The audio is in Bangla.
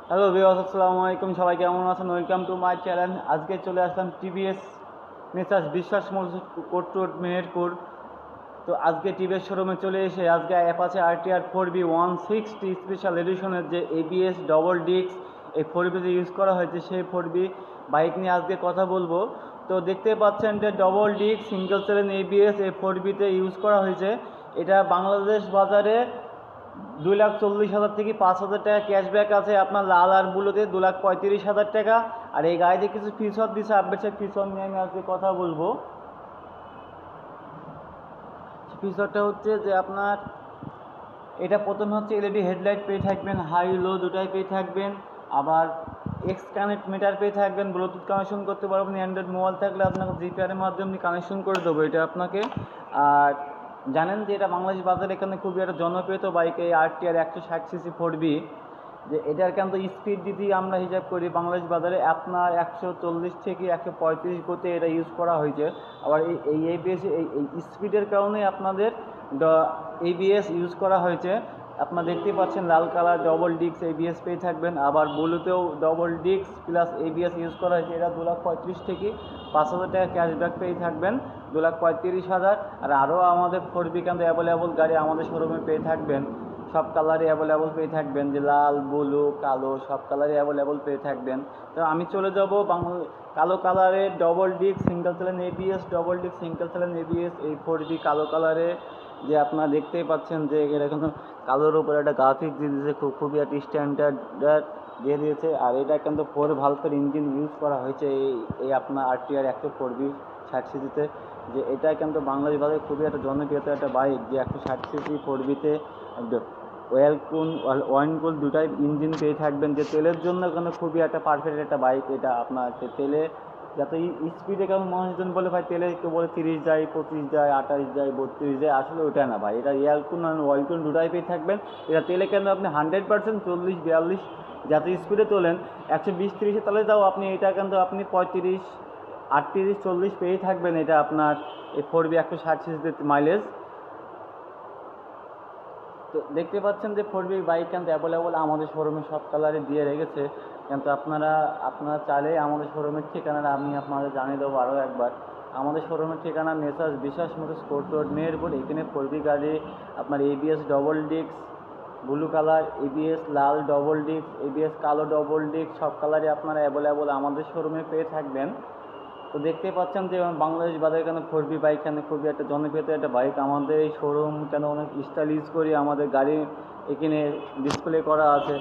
হ্যালো ভিউয়ার্স, আসসালামু আলাইকুম। সবাই কেমন আছেন? Welcome to my channel. আজকে চলে আসলাম টিভিএস মেসার্স বিশ্বাস মোটরস কোট রোড মেহেরপুর। তো আজকে টিভিএস শোরুমে চলে এসে আজকে অ্যাপাচে আরটিআর 4B 160 স্পেশাল এডিশনের যে এবিএস ডবল ডিস্ক এই 4বিতে ইউজ করা হয়েছে সেই 4B বাইক নিয়ে আজকে কথা বলবো। তো দেখতে পাচ্ছেন যে ডবল ডিস্ক সিঙ্গেল সেলেন এবিএস এই 4বিতে ইউজ করা হয়েছে। এটা বাংলাদেশ বাজারে 2,40,000 থেকে 5,000 টাকা ক্যাশব্যাক আছে আপনার লাল আর বুলোতে 2,35,000 টাকা। আর এই গাড়িতে কিছু ফিচার দিচ্ছে, আপডেটের ফিচার নিয়ে আমি আজকে কথা বলবো। ফিচারটা হচ্ছে যে আপনার এটা প্রথমে হচ্ছে এলইডি হেডলাইট পেয়ে থাকবেন, হাই লো দুটাই পেয়ে থাকবেন। আবার এক্স কানেক্ট মিটার পেয়ে থাকবেন, ব্লুটুথ কানেকশন করতে পারবেন। অ্যান্ড্রয়েড মোবাইল থাকলে আপনাকে জিপিআরের মাধ্যমে কানেকশন করে দেবো এটা আপনাকে। আর জানেন যে এটা বাংলাদেশ বাজারে এখানে খুবই একটা জনপ্রিয় বাইক এই আরটিআর 160 সিসি 4B। যে এটার কিন্তু স্পিড যদি আমরা হিসাব করি বাংলাদেশ বাজারে আপনার 140 থেকে 135 গতি এটা ইউজ করা হয়েছে। আবার এই এবিএস এই স্পিডের কারণে আপনাদের এবিএস ইউজ করা হয়েছে। আপনারা দেখতেই পাচ্ছেন লাল কালার ডবল ডিস্ক এবিএস পেয়ে থাকবেন। আবার ব্লুতেও double disc plus ABS use করা হয়েছে। এটা 2,35,000 থেকে 5,000 টাকা ক্যাশব্যাক পেয়ে থাকবেন, 2,35,000। আর আরও আমাদের 4B কিন্তু অ্যাভেলেবল গাড়ি আমাদের শোরুমে পেয়ে থাকবেন। সব কালারই অ্যাভেলেবল পেয়ে থাকবেন, যে লাল ব্লু কালো সব কালারই অ্যাভেলেবল পেয়ে থাকবেন। তো আমি চলে যাব কালো কালারের double disc single সেলেন ABS double disc single সেলেন ABS এই 4B কালো কালারে যে আপনারা দেখতেই পাচ্ছেন যে এটা কিন্তু কালোর উপরে একটা গ্রাফিক্স দিয়ে দিয়েছে, খুবই একটা স্ট্যান্ডার্ড দিয়ে দিয়েছে। আর এটা কিন্তু 4 ভালভের ইঞ্জিন ইউজ করা হয়েছে এই আপনার আরটিআর 140 60 সিসিতে। যে এটা কিন্তু বাংলাদেশ বাজারে খুবই একটা জনপ্রিয়তা একটা বাইক, যে 160 সিসি 4বিতে ওয়াইন কুল দুটাই ইঞ্জিন পেয়ে থাকবেন। যে তেলের জন্য কিন্তু খুবই একটা পারফেক্ট একটা বাইক এটা আপনার। তেলে যাতে স্পিডে কেমন মানুষজন বলে ভাই তেলে কেউ বলে 30 যায়, 25 যায়, 28 যায়, 32 যায়, আসলে ওটা না ভাই। এটা এয়ারকুল আর ওয়াইলকুল দুটাই পেয়ে থাকবেন। এটা তেলে কেন আপনি 100% 40-42 যাতে স্পিডে তোলেন 120-30 তাহলে যাও আপনি এটা কিন্তু আপনি 35, 38, 40 পেয়েই থাকবেন। এটা আপনার এই 4B 160 সিসিতে মাইলেজ। তো দেখতে পাচ্ছেন যে 4B বাইক কিন্তু অ্যাভেলেবল আমাদের শোরুমে সব কালারে দিয়ে রেখেছে। কিন্তু আপনারা চাইলে আমাদের শোরুমের ঠিকানাটা আমি আপনাদের জানিয়ে দেবো আরও একবার। আমাদের শোরুমের ঠিকানা মেসার্স বিশ্বাস মোটরস কোট রোড মেহেরপুর। এখানে 4B গাড়ি আপনার ABS double disc blue colour, ABS লাল ডবল ডিস্ক, এবিএস কালো ডবল ডিস্ক সব কালারই আপনারা অ্যাভেলেবল আমাদের শোরুমে পেয়ে থাকবেন। তো দেখতে পাচ্ছেন যে বাংলাদেশ বাজারে কেন 4B বাইক কেন খুবই একটা জনপ্রিয়তা একটা বাইক। আমাদের এই শোরুম কেন অনেক স্টাইল ইউজ করি, আমাদের গাড়ি এখানে ডিসপ্লে করা আছে।